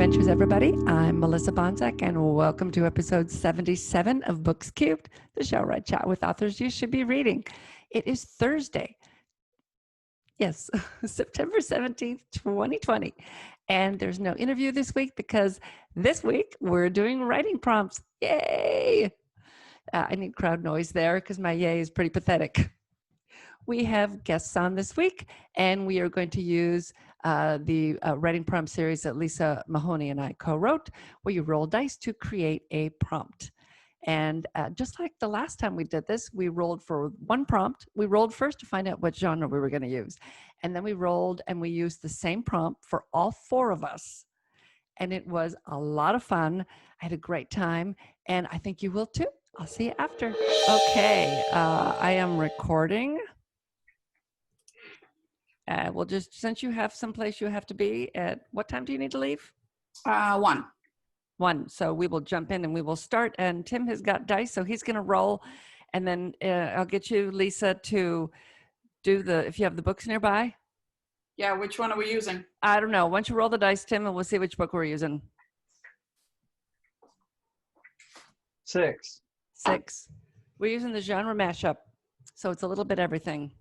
adventures, everybody. I'm Melissa Banczak, and welcome to episode 77 of Books Cubed, the show where I chat with authors you should be reading. It is Thursday. Yes, September 17th, 2020. And there's no interview this week because this week we're doing writing prompts. Yay! I need crowd noise there because my yay is pretty pathetic. We have guests on this week, and we are going to use the writing prompt series that Lisa Mahoney and I co-wrote, where you roll dice to create a prompt. And just like the last time we did this, we rolled for one prompt. We rolled first to find out what genre we were going to use. And then we rolled and we used the same prompt for all four of us. And it was a lot of fun. I had a great time, and I think you will too. I'll see you after. Okay, I am recording. Well, just since you have someplace you have to be, at what time do you need to leave? 1. 1. So we will jump in and we will start. And Tim has got dice, so he's going to roll. And then I'll get you, Lisa, to do if you have the books nearby. Yeah, which one are we using? I don't know. Why don't you roll the dice, Tim, and we'll see which book we're using. 6. 6. We're using the genre mashup, so it's a little bit everything.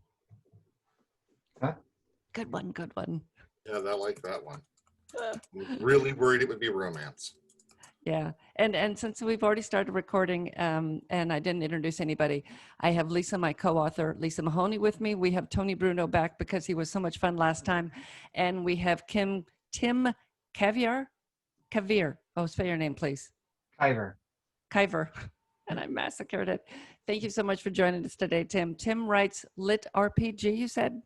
Huh? Good one, good one. Yeah, I like that one. Really worried it would be romance. Yeah, and since we've already started recording, and I didn't introduce anybody, I have Lisa, my co-author, Lisa Mahoney, with me. We have Tony Bruno back because he was so much fun last time, and we have Tim Cavier. Oh, spell your name, please. Kyver. And I massacred it. Thank you so much for joining us today, Tim. Tim writes lit RPG, you said?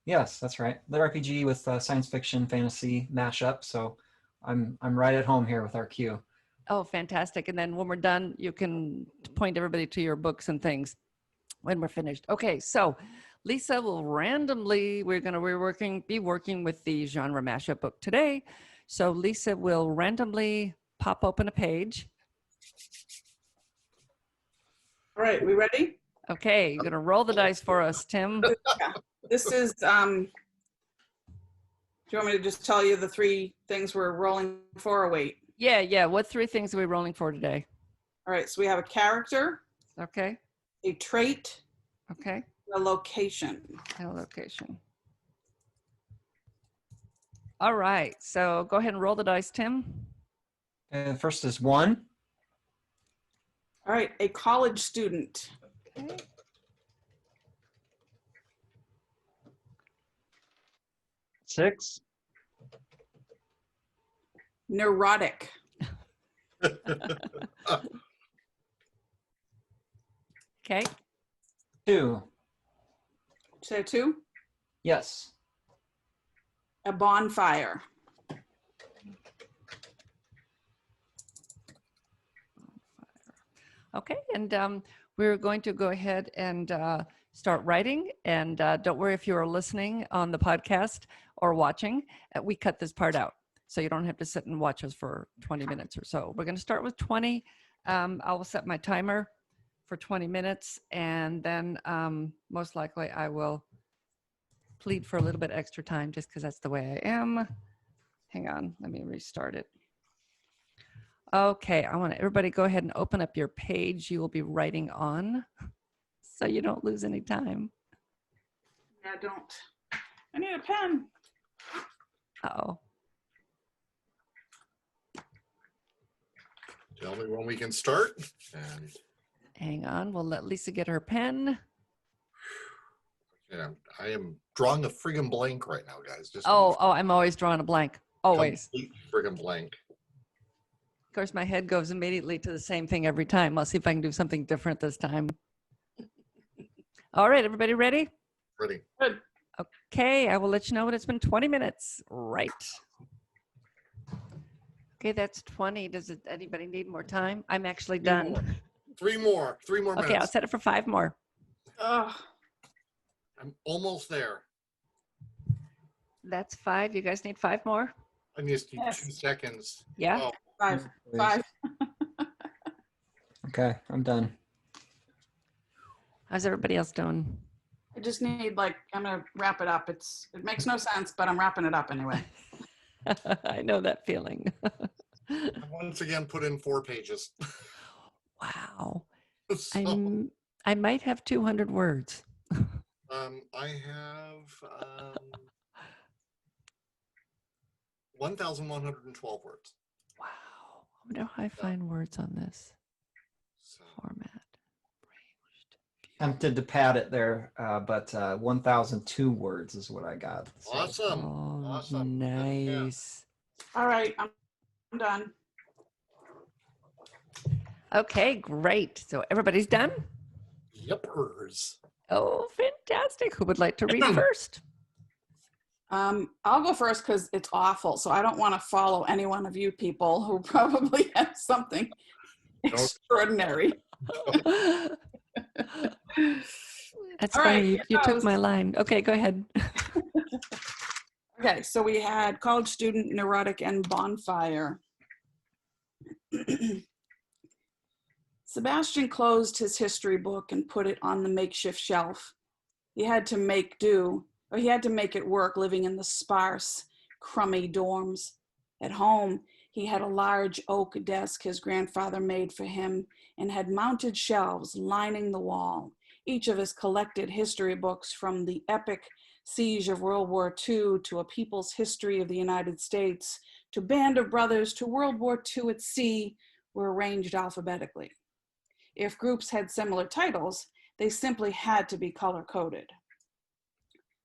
Yes, that's right. Lit RPG with science fiction fantasy mashup. So I'm right at home here with our queue. Oh, fantastic. And then when we're done, you can point everybody to your books and things when we're finished. Okay, so Lisa will randomly, we're going to be working with the genre mashup book today. So Lisa will randomly pop open a page. All right, we ready? Okay, you're going to roll the dice for us, Tim. Yeah. This is, do you want me to just tell you the 3 things we're rolling for or wait? Yeah. What 3 things are we rolling for today? All right, so we have a character, Okay. a trait, Okay. a location. A location. All right, so go ahead and roll the dice, Tim. And first is 1. All right, a college student. Okay. 6. Neurotic. Okay. 2. Say 2. Yes. A bonfire. Okay, and we're going to go ahead and start writing. And don't worry if you are listening on the podcast or watching, we cut this part out. So you don't have to sit and watch us for 20 minutes or so. We're going to start with 20. I will set my timer for 20 minutes. And then most likely I will plead for a little bit extra time just because that's the way I am. Hang on, let me restart it. Okay, I want everybody go ahead and open up your page you will be writing on so you don't lose any time. Yeah, I need a pen. Uh-oh. Tell me when we can start. And Hang on, we'll let Lisa get her pen. I am drawing a friggin' blank right now, guys. Just I'm always drawing a blank. Always. complete friggin' blank. Of course, my head goes immediately to the same thing every time. I'll see if I can do something different this time. All right, everybody ready? Ready. Good. Okay, I will let you know when it's been 20 minutes. Right. Okay, that's 20. Does anybody need more time? I'm actually done. 3 more. 3 more minutes. Okay, I'll set it for 5 more. Ugh. I'm almost there. That's 5. You guys need 5 more? I just need Yes. 2 seconds. Yeah? Oh, 5. Please. 5. Okay, I'm done. How's everybody else doing? I just need I'm gonna wrap it up. It makes no sense, but I'm wrapping it up anyway. I know that feeling. I once again put in 4 pages. Wow. So, I might have 200 words. I have 1,112 words. Wow. I wonder how I find words on this So, format. Tempted to pad it there, but 1,002 words is what I got. So, awesome. Oh, Awesome. nice. All right, I'm done. Okay, great. So everybody's done? Yepers. Oh, fantastic. Who would like to read first? I'll go first because it's awful. So I don't want to follow any one of you people who probably have something extraordinary. That's All funny. right, You, here you took goes. my line. Okay, go ahead. Okay, so we had college student, neurotic, and bonfire. Sebastian closed his history book and put it on the makeshift shelf. He had to make do, or he had to make it work living in the sparse, crummy dorms. At home, he had a large oak desk his grandfather made for him and had mounted shelves lining the wall, each of his collected history books from the epic siege of World War II to A People's History of the United States to Band of Brothers to World War II at Sea were arranged alphabetically. If groups had similar titles, they simply had to be color-coded.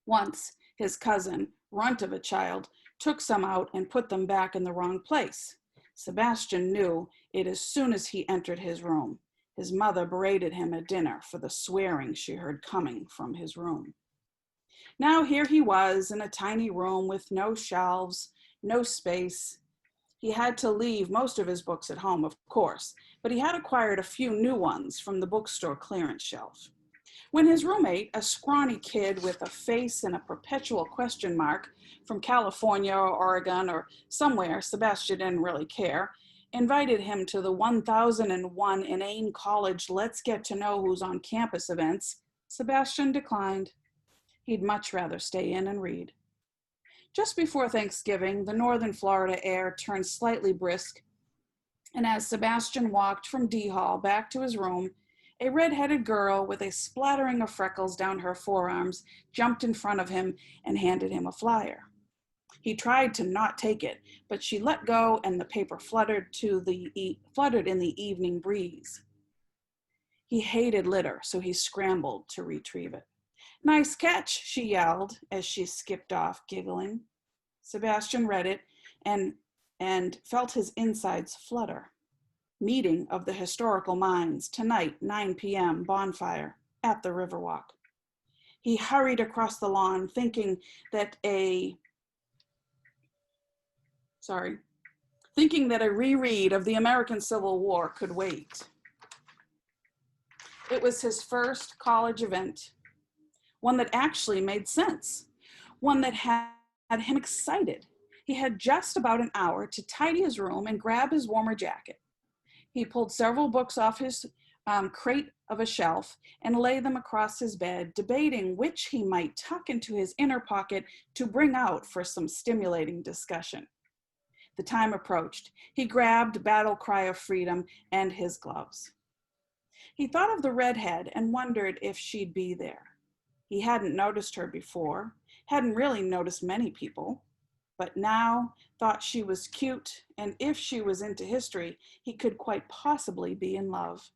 Once, his cousin, runt of a child, took some out and put them back in the wrong place. Sebastian knew it as soon as he entered his room. His mother berated him at dinner for the swearing she heard coming from his room. Now here he was in a tiny room with no shelves, no space. He had to leave most of his books at home, of course, but he had acquired a few new ones from the bookstore clearance shelf. When his roommate, a scrawny kid with a face and a perpetual question mark from California or Oregon or somewhere, Sebastian didn't really care, invited him to the 1001 Inane College Let's Get to Know Who's on Campus events, Sebastian declined. He'd much rather stay in and read. Just before Thanksgiving, the northern Florida air turned slightly brisk, and as Sebastian walked from D Hall back to his room, a red-headed girl with a splattering of freckles down her forearms jumped in front of him and handed him a flyer. He tried to not take it, but she let go and the paper fluttered in the evening breeze. He hated litter, so he scrambled to retrieve it. "Nice catch," she yelled as she skipped off, giggling. Sebastian read it and felt his insides flutter. Meeting of the historical minds, tonight, 9 p.m., bonfire, at the Riverwalk. He hurried across the lawn thinking that a reread of the American Civil War could wait. It was his first college event, one that actually made sense, one that had him excited. He had just about an hour to tidy his room and grab his warmer jacket. He pulled several books off his crate of a shelf and lay them across his bed, debating which he might tuck into his inner pocket to bring out for some stimulating discussion. The time approached. He grabbed Battle Cry of Freedom and his gloves. He thought of the redhead and wondered if she'd be there. He hadn't noticed her before, hadn't really noticed many people, but now thought she was cute, and if she was into history, he could quite possibly be in love.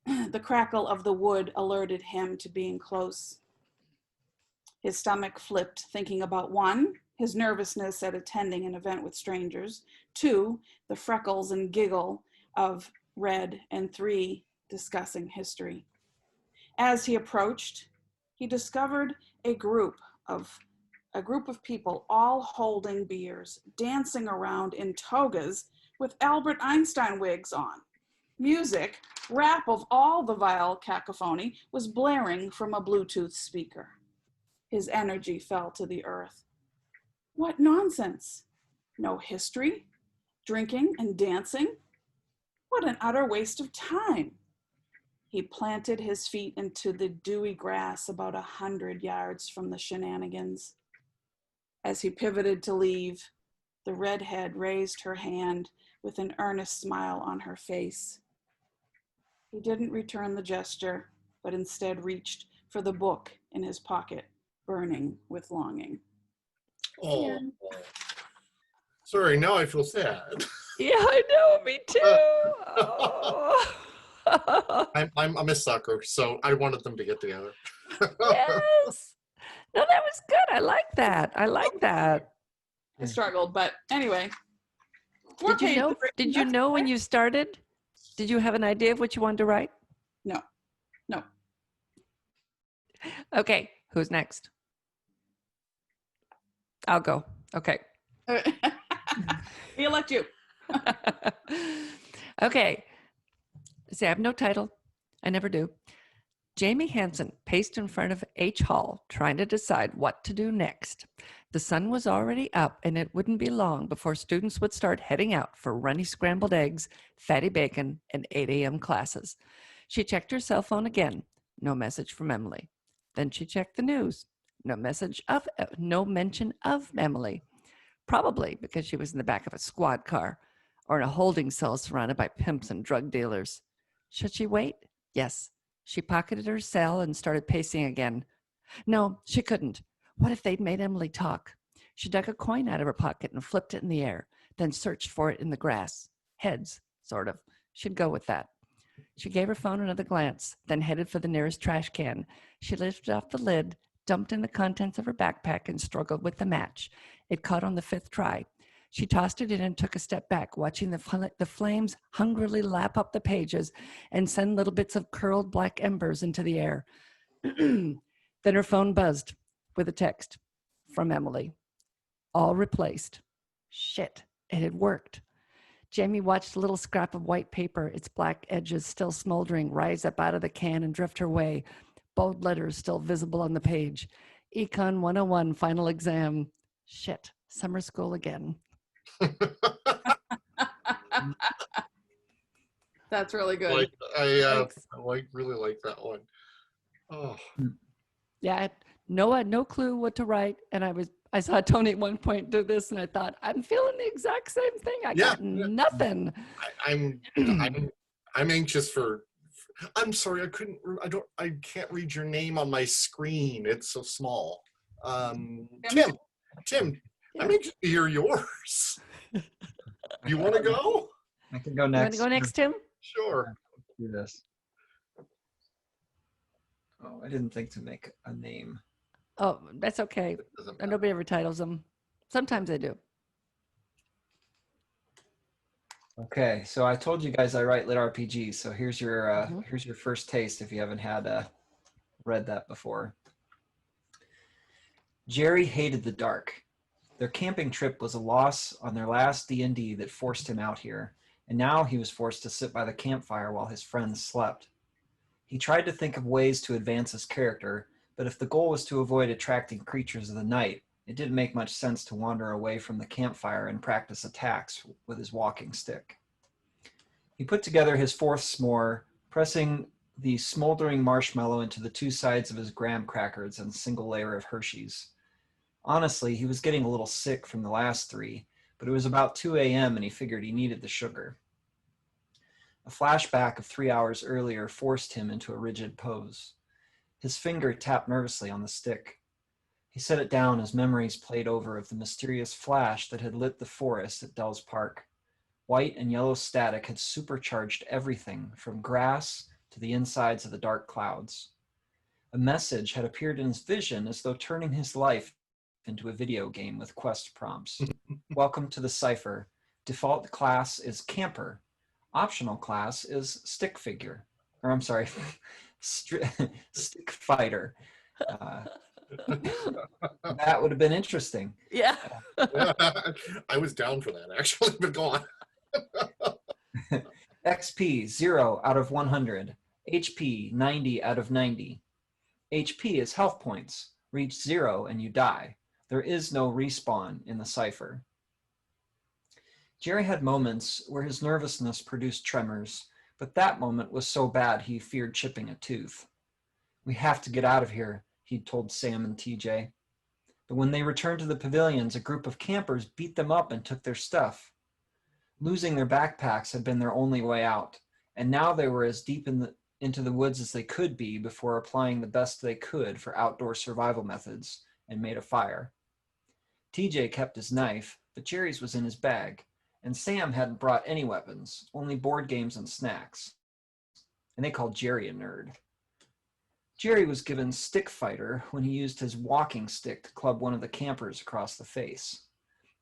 The crackle of the wood alerted him to being close. His stomach flipped, thinking about 1, his nervousness at attending an event with strangers, 2, the freckles and giggle of Red, and 3, discussing history. As he approached, he discovered a group of people all holding beers, dancing around in togas with Albert Einstein wigs on. Music, rap of all the vile cacophony, was blaring from a Bluetooth speaker. His energy fell to the earth. What nonsense! No history, drinking and dancing? What an utter waste of time! He planted his feet into the dewy grass about 100 yards from the shenanigans. As he pivoted to leave, the redhead raised her hand with an earnest smile on her face. He didn't return the gesture, but instead reached for the book in his pocket, burning with longing. Oh, sorry. Now I feel sad. Yeah, I know. Me too. Oh. I'm a sucker, so I wanted them to get together. Yes. No, that was good. I like that. I like that. I struggled, but anyway. Did you know when you started? Did you have an idea of what you wanted to write? No. Okay, who's next? I'll go. Okay. We elect you. Okay. See, I have no title. I never do. Jamie Hansen paced in front of H Hall, trying to decide what to do next. The sun was already up, and it wouldn't be long before students would start heading out for runny scrambled eggs, fatty bacon, and 8 a.m. classes. She checked her cell phone again. No message from Emily. Then she checked the news. No mention of Emily. Probably because she was in the back of a squad car or in a holding cell surrounded by pimps and drug dealers. Should she wait? Yes. She pocketed her cell and started pacing again. No, she couldn't. What if they'd made Emily talk? She dug a coin out of her pocket and flipped it in the air, then searched for it in the grass. Heads, sort of. She'd go with that. She gave her phone another glance, then headed for the nearest trash can. She lifted off the lid, dumped in the contents of her backpack, and struggled with the match. It caught on the 5th try. She tossed it in and took a step back, watching the flames hungrily lap up the pages and send little bits of curled black embers into the air. Then her phone buzzed with a text from Emily. All replaced. Shit, it had worked. Jamie watched a little scrap of white paper, its black edges still smoldering, rise up out of the can and drift her way. Bold letters still visible on the page. Econ 101 final exam. Shit, summer school again. That's really good. I really like that one. Oh, Yeah, I had no clue what to write, and I saw Tony at one point do this, and I thought, I'm feeling the exact same thing. I got nothing. I'm anxious for. I'm sorry, I can't read your name on my screen. It's so small. Tim, Yeah. I'm anxious to hear yours. You want to go? I can go You want next. to go next, Tim? Sure. Do this. Oh, I didn't think to make a name. Oh, that's okay. Doesn't matter. Nobody ever titles them. Sometimes I do. Okay, so I told you guys I write lit RPGs. So here's your first taste if you haven't had read that before. Jerry hated the dark. Their camping trip was a loss on their last D&D that forced him out here, and now he was forced to sit by the campfire while his friends slept. He tried to think of ways to advance his character, but if the goal was to avoid attracting creatures of the night, it didn't make much sense to wander away from the campfire and practice attacks with his walking stick. He put together his 4th s'more, pressing the smoldering marshmallow into the 2 sides of his graham crackers and a single layer of Hershey's. Honestly, he was getting a little sick from the last 3, but it was about 2 a.m. and he figured he needed the sugar. A flashback of 3 hours earlier forced him into a rigid pose. His finger tapped nervously on the stick. He set it down as memories played over of the mysterious flash that had lit the forest at Dell's Park. White and yellow static had supercharged everything from grass to the insides of the dark clouds. A message had appeared in his vision as though turning his life into a video game with quest prompts. Welcome to the cipher. Default class is camper. Optional class is stick figure. Or I'm sorry, stick fighter. That would have been interesting. Yeah. I was down for that actually, but go on. XP 0 out of 100. HP 90 out of 90. HP is health points. Reach 0 and you die. There is no respawn in the cipher. Jerry had moments where his nervousness produced tremors, but that moment was so bad he feared chipping a tooth. We have to get out of here, he'd told Sam and TJ. But when they returned to the pavilions, a group of campers beat them up and took their stuff. Losing their backpacks had been their only way out, and now they were as deep into the woods as they could be before applying the best they could for outdoor survival methods and made a fire. TJ kept his knife, but Jerry's was in his bag, and Sam hadn't brought any weapons, only board games and snacks. And they called Jerry a nerd. Jerry was given stick fighter when he used his walking stick to club one of the campers across the face,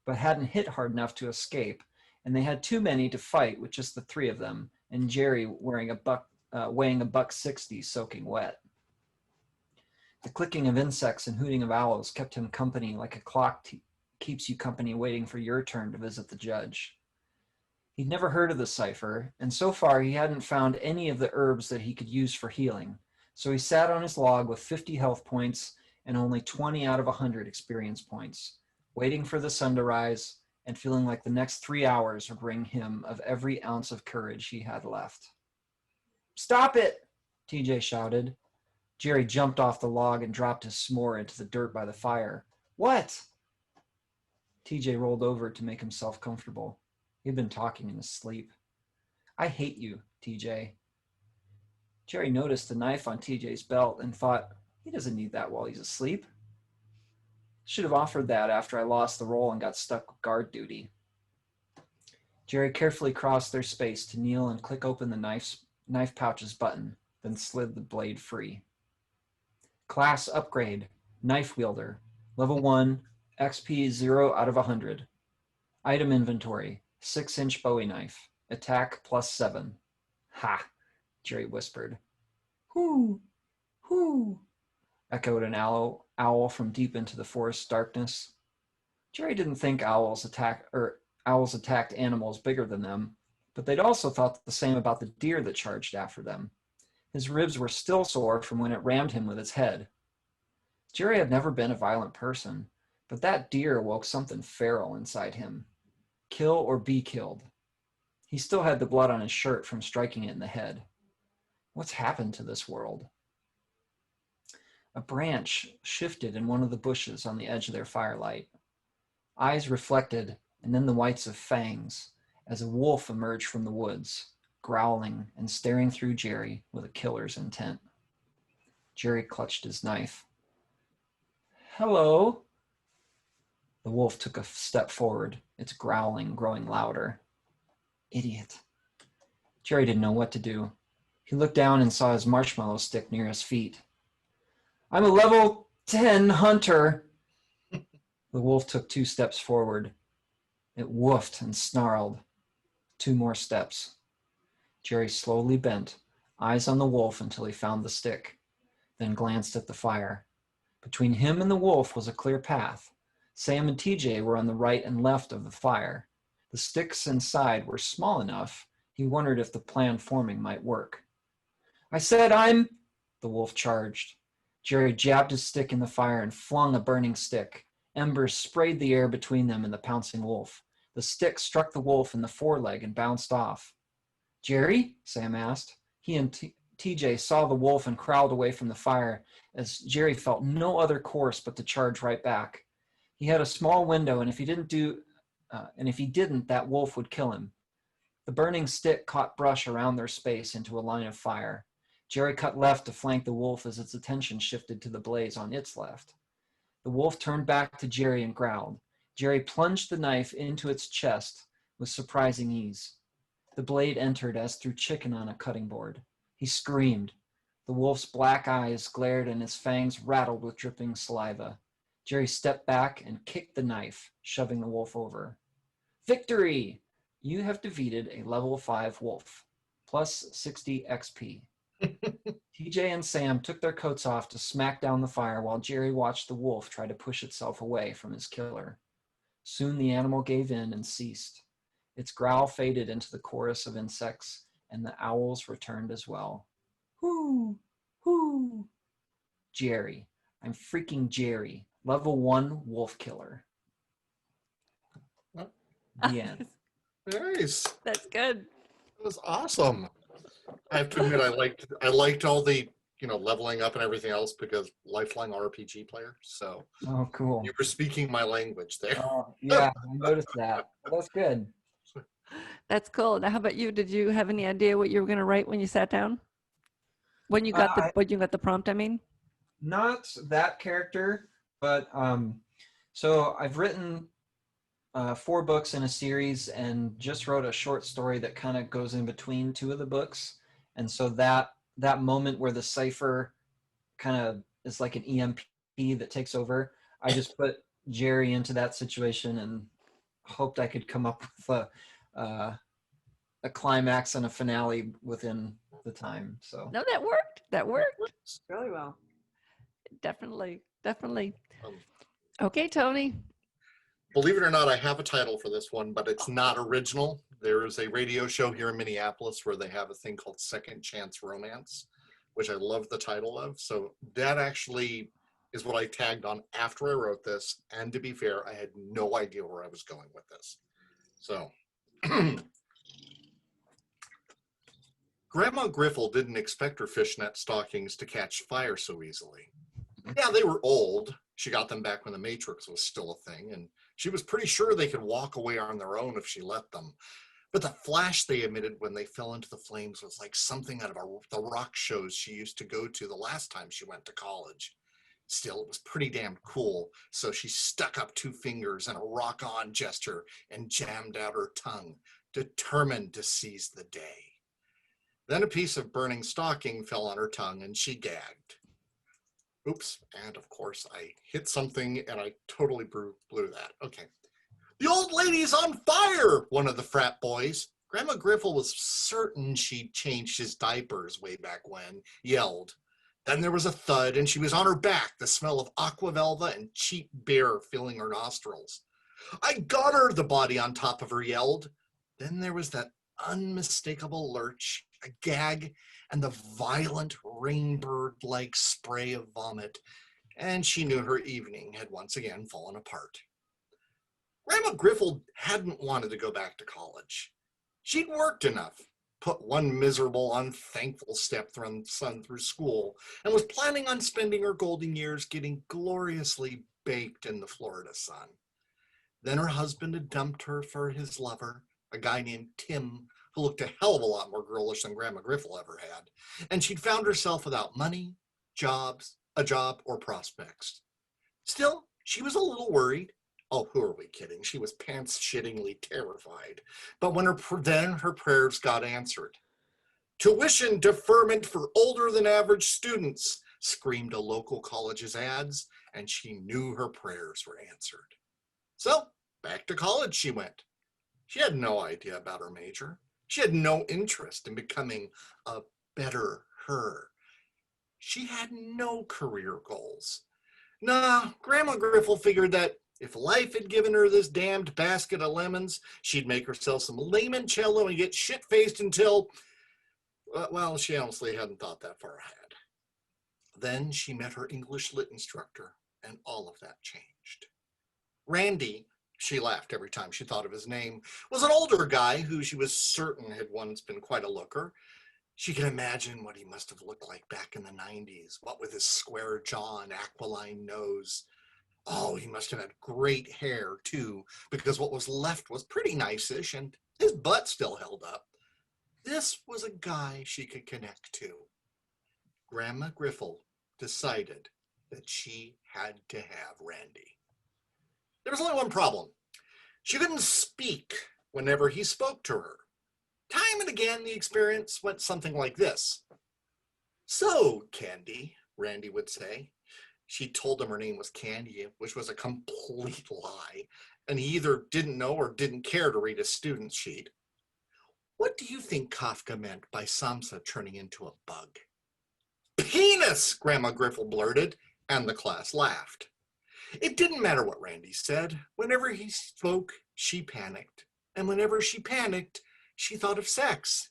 but hadn't hit hard enough to escape, and they had too many to fight with just the three of them, and Jerry weighing $160 soaking wet. The clicking of insects and hooting of owls kept him company like a clock keeps you company waiting for your turn to visit the judge. He'd never heard of the cipher, and so far he hadn't found any of the herbs that he could use for healing, so he sat on his log with 50 health points and only 20 out of 100 experience points, waiting for the sun to rise and feeling like the next 3 hours would bring him of every ounce of courage he had left. "Stop it!" TJ shouted. Jerry jumped off the log and dropped his s'more into the dirt by the fire. "What?" TJ rolled over to make himself comfortable. He'd been talking in his sleep. "I hate you, TJ." Jerry noticed the knife on TJ's belt and thought, he doesn't need that while he's asleep. Should have offered that after I lost the roll and got stuck with guard duty. Jerry carefully crossed their space to kneel and click open the knife pouch's button, then slid the blade free. Class upgrade, knife wielder, level 1, XP 0 out of 100. Item inventory, 6-inch Bowie knife, attack +7. Ha, Jerry whispered. Whoo, whoo, echoed an owl from deep into the forest darkness. Jerry didn't think owls attacked animals bigger than them, but they'd also thought the same about the deer that charged after them. His ribs were still sore from when it rammed him with its head. Jerry had never been a violent person, but that deer woke something feral inside him. Kill or be killed. He still had the blood on his shirt from striking it in the head. What's happened to this world? A branch shifted in one of the bushes on the edge of their firelight. Eyes reflected, and then the whites of fangs, as a wolf emerged from the woods, growling and staring through Jerry with a killer's intent. Jerry clutched his knife. "Hello." The wolf took a step forward, its growling growing louder. Idiot. Jerry didn't know what to do. He looked down and saw his marshmallow stick near his feet. "I'm a level 10 hunter." The wolf took 2 steps forward. It woofed and snarled. 2 more steps. Jerry slowly bent, eyes on the wolf until he found the stick, then glanced at the fire. Between him and the wolf was a clear path. Sam and TJ were on the right and left of the fire. The sticks inside were small enough, he wondered if the plan forming might work. "I said the wolf charged. Jerry jabbed his stick in the fire and flung a burning stick. Embers sprayed the air between them and the pouncing wolf. The stick struck the wolf in the foreleg and bounced off. "Jerry?" Sam asked. He and TJ saw the wolf and crawled away from the fire as Jerry felt no other course but to charge right back. He had a small window, and if he didn't, that wolf would kill him. The burning stick caught brush around their space into a line of fire. Jerry cut left to flank the wolf as its attention shifted to the blaze on its left. The wolf turned back to Jerry and growled. Jerry plunged the knife into its chest with surprising ease. The blade entered as through chicken on a cutting board. He screamed. The wolf's black eyes glared and his fangs rattled with dripping saliva. Jerry stepped back and kicked the knife, shoving the wolf over. "Victory! You have defeated a level 5 wolf. Plus 60 XP. TJ and Sam took their coats off to smack down the fire while Jerry watched the wolf try to push itself away from his killer. Soon the animal gave in and ceased. Its growl faded into the chorus of insects, and the owls returned as well. "Whoo! Whoo!" Jerry. I'm freaking Jerry. Level 1 wolf killer. The end. Nice. That's good. That was awesome. I have to admit, I liked all the leveling up and everything else because lifelong RPG player. So Oh, cool. you were speaking my language there. Oh, yeah, I noticed that. Well, that's good. That's cool. Now, how about you? Did you have any idea what you were going to write when you sat down? When you got when you got the prompt, I mean? Not that character, but so I've written 4 books in a series and just wrote a short story that kind of goes in between 2 of the books. And so that moment where the cipher kind of is like an EMP that takes over, I just put Jerry into that situation and hoped I could come up with a climax and a finale within the time. So No, that worked. That worked. Really well. Definitely. Definitely. Um, Okay, Tony. Believe it or not, I have a title for this one, but it's not original. There is a radio show here in Minneapolis where they have a thing called Second Chance Romance, which I love the title of. So that actually is what I tagged on after I wrote this. And to be fair, I had no idea where I was going with this. So Grandma Griffle didn't expect her fishnet stockings to catch fire so easily. Yeah, they were old. She got them back when the Matrix was still a thing, and she was pretty sure they could walk away on their own if she let them. But the flash they emitted when they fell into the flames was like something out of the rock shows she used to go to the last time she went to college. Still, it was pretty damn cool, so she stuck up 2 fingers in a rock-on gesture and jammed out her tongue, determined to seize the day. Then a piece of burning stocking fell on her tongue and she gagged. Oops, and of course I hit something and I totally blew that. Okay. The old lady's on fire, one of the frat boys. Grandma Griffle was certain she'd changed his diapers way back when, yelled. Then there was a thud and she was on her back, the smell of aqua velva and cheap beer filling her nostrils. I got her, the body on top of her yelled. Then there was that unmistakable lurch, a gag, and the violent rainbird-like spray of vomit, and she knew her evening had once again fallen apart. Grandma Griffle hadn't wanted to go back to college. She'd worked enough, put one miserable, unthankful stepson through school, and was planning on spending her golden years getting gloriously baked in the Florida sun. Then her husband had dumped her for his lover, a guy named Tim, who looked a hell of a lot more girlish than Grandma Griffle ever had, and she'd found herself without money, a job, or prospects. Still, she was a little worried. Oh, who are we kidding? She was pants-shittingly terrified. But then her prayers got answered. Tuition deferment for older than average students, screamed a local college's ads, and she knew her prayers were answered. So, back to college she went. She had no idea about her major. She had no interest in becoming a better her. She had no career goals. Nah, Grandma Griffle figured that if life had given her this damned basket of lemons, she'd make herself some limoncello and get shit-faced until, well, she honestly hadn't thought that far ahead. Then she met her English lit instructor, and all of that changed. Randy, she laughed every time she thought of his name, was an older guy who she was certain had once been quite a looker. She could imagine what he must have looked like back in the 90s, what with his square jaw and aquiline nose. Oh, he must have had great hair, too, because what was left was pretty nice-ish, and his butt still held up. This was a guy she could connect to. Grandma Griffle decided that she had to have Randy. There was only one problem. She couldn't speak whenever he spoke to her. Time and again, the experience went something like this. So, Candy, Randy would say. She told him her name was Candy, which was a complete lie, and he either didn't know or didn't care to read a student's sheet. What do you think Kafka meant by Samsa turning into a bug? Penis, Grandma Griffle blurted, and the class laughed. It didn't matter what Randy said. Whenever he spoke, she panicked. And whenever she panicked, she thought of sex.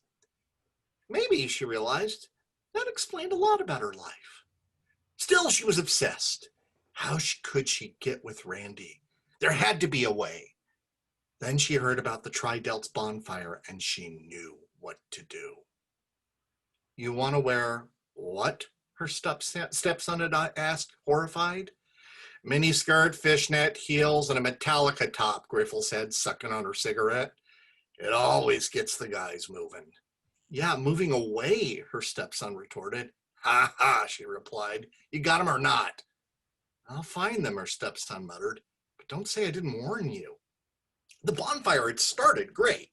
Maybe, she realized, that explained a lot about her life. Still, she was obsessed. How could she get with Randy? There had to be a way. Then she heard about the Tri-Delt's bonfire, and she knew what to do. You want to wear what? her stepson had asked, horrified. Miniskirt, fishnet, heels, and a Metallica top, Griffel said, sucking on her cigarette. It always gets the guys moving. Yeah, moving away, her stepson retorted. Ha ha, she replied. You got them or not? I'll find them, her stepson muttered. But don't say I didn't warn you. The bonfire had started great.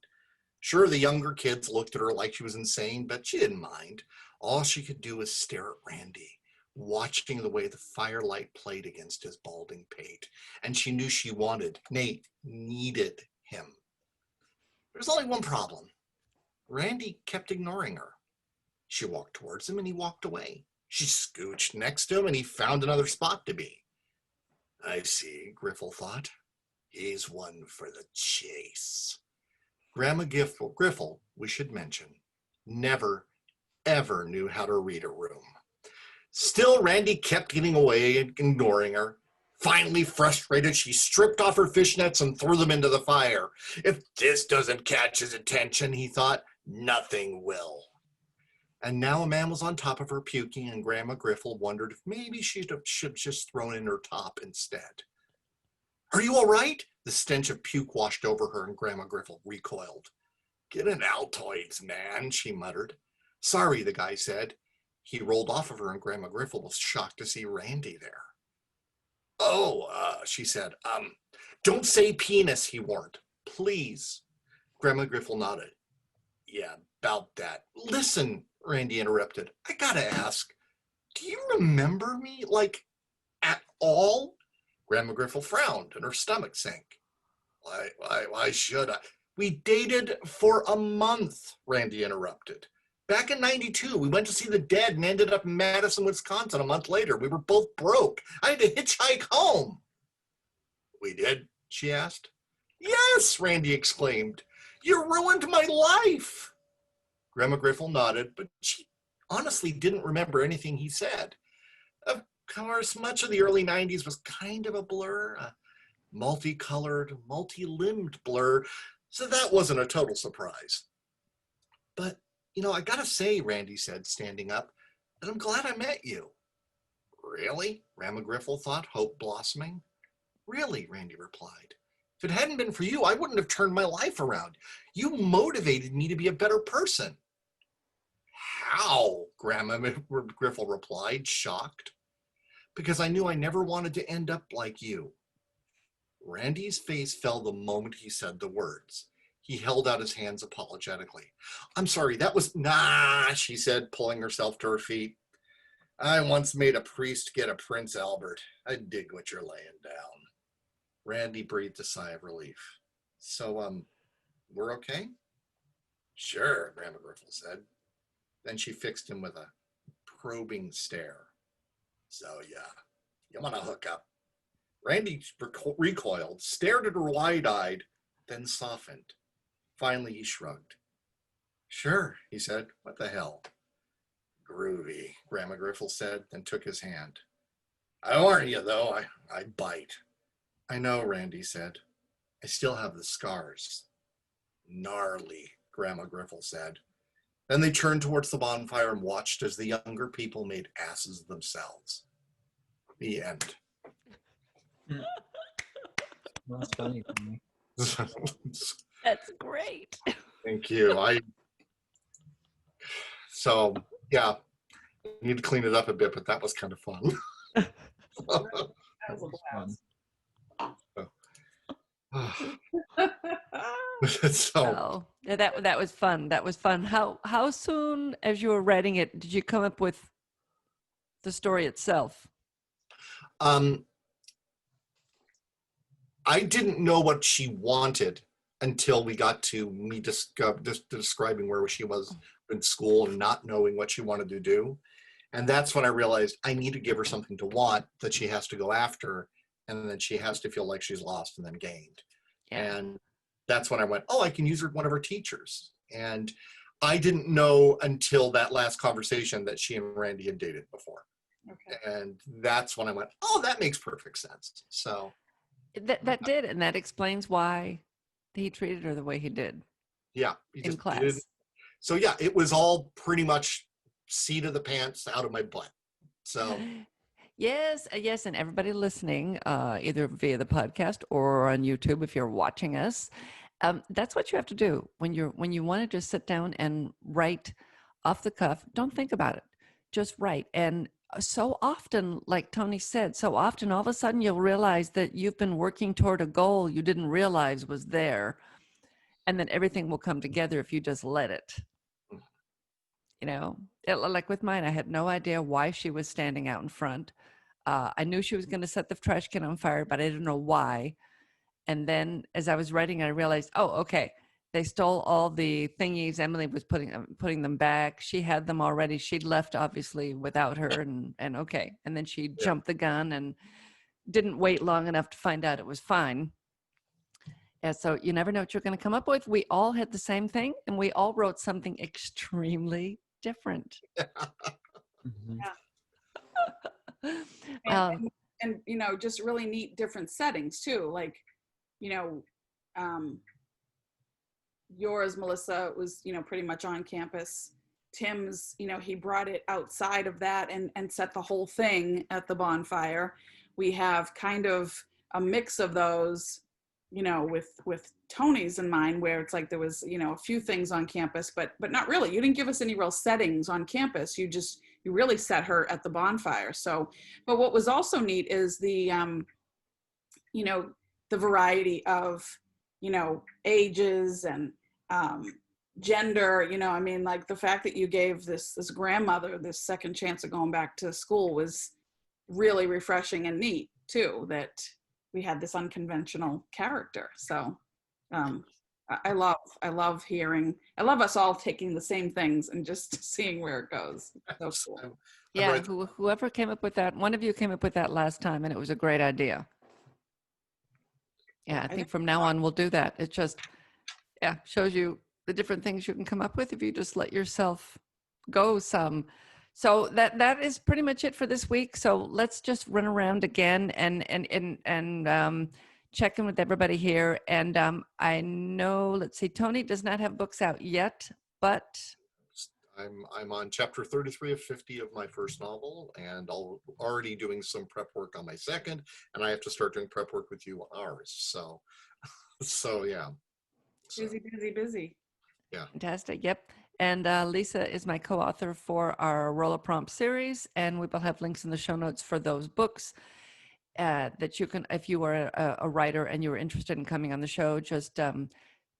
Sure, the younger kids looked at her like she was insane, but she didn't mind. All she could do was stare at Randy, watching the way the firelight played against his balding pate. And she knew she wanted, nay, needed him. There's only one problem. Randy kept ignoring her. She walked towards him and he walked away. She scooched next to him and he found another spot to be. I see, Griffel thought. He's one for the chase. Grandma Griffel, we should mention, never, ever knew how to read a room. Still, Randy kept getting away and ignoring her. Finally frustrated, she stripped off her fishnets and threw them into the fire. If this doesn't catch his attention, he thought, nothing will. And now a man was on top of her puking, and Grandma Griffel wondered if maybe she should have just thrown in her top instead. Are you all right? The stench of puke washed over her, and Grandma Griffel recoiled. Get an Altoids, man, she muttered. Sorry, the guy said. He rolled off of her, and Grandma Griffel was shocked to see Randy there. Oh, she said, don't say penis, he warned. Please. Grandma Griffel nodded. Yeah, about that. Listen, Randy interrupted. I gotta ask, do you remember me, like, at all? Grandma Griffel frowned and her stomach sank. Why should I? We dated for a month, Randy interrupted. Back in 92, we went to see the Dead and ended up in Madison, Wisconsin a month later. We were both broke. I had to hitchhike home. We did? She asked. Yes, Randy exclaimed. You ruined my life. Grandma Griffel nodded, but she honestly didn't remember anything he said. Of course, much of the early 90s was kind of a blur, a multicolored, multi-limbed blur, so that wasn't a total surprise. But, you know, I gotta say, Randy said, standing up, that I'm glad I met you. Really? Grandma Griffel thought, hope blossoming. Really, Randy replied. If it hadn't been for you, I wouldn't have turned my life around. You motivated me to be a better person. How? Grandma Griffel replied, shocked. Because I knew I never wanted to end up like you. Randy's face fell the moment he said the words. He held out his hands apologetically. I'm sorry, that was, nah, she said, pulling herself to her feet. I once made a priest get a Prince Albert. I dig what you're laying down. Randy breathed a sigh of relief. So, we're okay? Sure, Grandma Griffel said. Then she fixed him with a probing stare. So, yeah, you want to hook up? Randy recoiled, stared at her wide-eyed, then softened. Finally, he shrugged. Sure, he said. What the hell? Groovy, Grandma Griffel said, then took his hand. I warn you, though, I bite. I know, Randy said. I still have the scars. Gnarly, Grandma Griffel said. Then they turned towards the bonfire and watched as the younger people made asses of themselves. The end. That's funny for me. That's great. Thank you. So, yeah, I need to clean it up a bit, but that was kind of fun. That was a blast. So, Oh, yeah, that was fun. That was fun. How soon, as you were writing it, did you come up with the story itself? I didn't know what she wanted until we got to me describing where she was in school and not knowing what she wanted to do. And that's when I realized I need to give her something to want that she has to go after, and then she has to feel like she's lost and then gained. Yeah. And that's when I went, oh, I can use her one of her teachers. And I didn't know until that last conversation that she and Randy had dated before. Okay. And that's when I went, oh, that makes perfect sense. So That did, and that explains why he treated her the way he did yeah, he in just class. did. So yeah, it was all pretty much seat of the pants out of my butt. So Yes, yes, and everybody listening, either via the podcast or on YouTube, if you're watching us, that's what you have to do when you want to just sit down and write off the cuff. Don't think about it, just write. And so often, like Tony said, so often all of a sudden you'll realize that you've been working toward a goal you didn't realize was there, and then everything will come together if you just let it. Like with mine, I had no idea why she was standing out in front. I knew she was going to set the trash can on fire, but I didn't know why. And then as I was writing, I realized, oh, okay, they stole all the thingies. Emily was putting them back. She had them already. She'd left, obviously, without her. And okay. And then she jumped the gun and didn't wait long enough to find out it was fine. And so you never know what you're going to come up with. We all had the same thing, and we all wrote something extremely different. Mhm. And just really neat different settings too. Like, yours, Melissa, was, pretty much on campus. Tim's, he brought it outside of that and set the whole thing at the bonfire. We have kind of a mix of those, with Tony's in mind, where it's like there was, a few things on campus, but not really. You didn't give us any real settings on campus. You really set her at the bonfire. So, but what was also neat is the variety of, ages and gender, like the fact that you gave this grandmother this second chance of going back to school was really refreshing and neat too, that we had this unconventional character. So I love us all taking the same things and just seeing where it goes. So cool. Yeah, whoever came up with that, one of you came up with that last time, and it was a great idea. Yeah, I think from now on we'll do that. It just, shows you the different things you can come up with if you just let yourself go some. So that is pretty much it for this week. So let's just run around again and check in with everybody here. And I know, let's see, Tony does not have books out yet, but I'm on chapter 33 of 50 of my first novel, and already doing some prep work on my second, and I have to start doing prep work with you on ours. So yeah. Busy. Yeah. Fantastic. Yep. And Lisa is my co-author for our Roller Prompt series, and we will have links in the show notes for those books that you can, if you are a writer and you are interested in coming on the show, just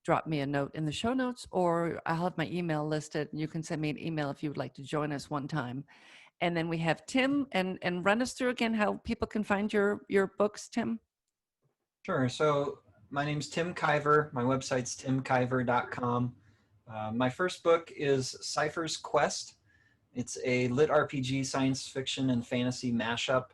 drop me a note in the show notes, or I'll have my email listed, and you can send me an email if you would like to join us one time. And then we have Tim, and run us through again how people can find your books, Tim. Sure. So my name's Tim Kiver. My website's timkiver.com. My first book is Cypher's Quest. It's a lit RPG, science fiction, and fantasy mashup.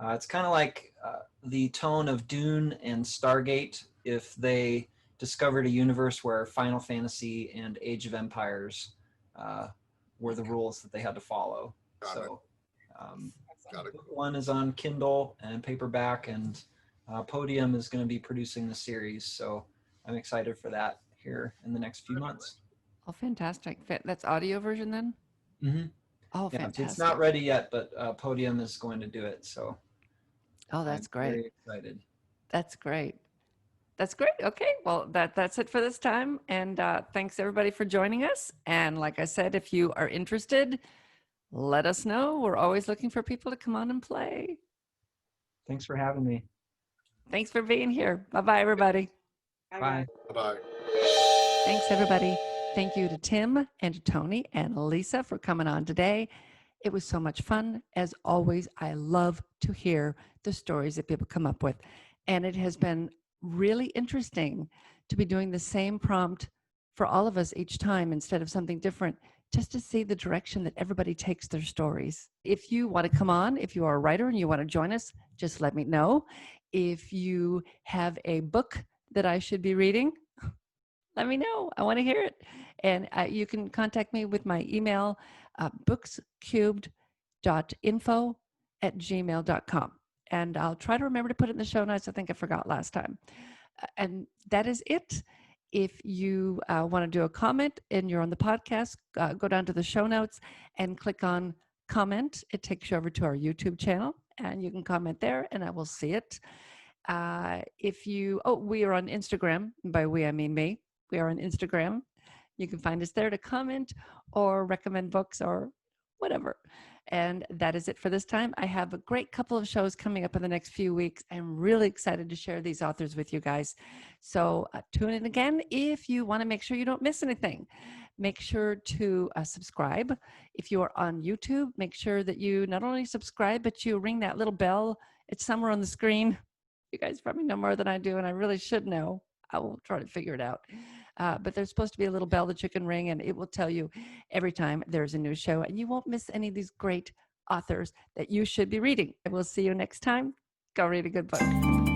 It's kind of like the tone of Dune and Stargate if they discovered a universe where Final Fantasy and Age of Empires were the rules that they had to follow. Book one is on Kindle and paperback, and Podium is going to be producing the series. So I'm excited for that here in the next few months. Oh, fantastic. That's audio version then? Mm-hmm. Oh, yeah, fantastic. It's not ready yet, but Podium is going to do it. So that's great. Very excited. That's great. That's great. Okay. Well, that's it for this time. And thanks everybody for joining us. And like I said, if you are interested, let us know. We're always looking for people to come on and play. Thanks for having me. Thanks for being here. Bye-bye, everybody. Bye. Bye-bye. Thanks, everybody. Thank you to Tim and to Tony and Lisa for coming on today. It was so much fun. As always, I love to hear the stories that people come up with. And it has been really interesting to be doing the same prompt for all of us each time instead of something different, just to see the direction that everybody takes their stories. If you want to come on, if you are a writer and you want to join us, just let me know. If you have a book that I should be reading, let me know. I want to hear it. And you can contact me with my email, bookscubed.info@gmail.com. And I'll try to remember to put it in the show notes. I think I forgot last time. And that is it. If you want to do a comment and you're on the podcast, go down to the show notes and click on comment, it takes you over to our YouTube channel, and you can comment there, and I will see it. We are on Instagram. By we, I mean me. We are on Instagram. You can find us there to comment or recommend books or whatever. And that is it for this time. I have a great couple of shows coming up in the next few weeks. I'm really excited to share these authors with you guys. So tune in again if you want to make sure you don't miss anything. Make sure to subscribe. If you are on YouTube, make sure that you not only subscribe, but you ring that little bell. It's somewhere on the screen. You guys probably know more than I do, and I really should know. I will try to figure it out. But there's supposed to be a little bell that you can ring, and it will tell you every time there's a new show, and you won't miss any of these great authors that you should be reading. I will see you next time. Go read a good book.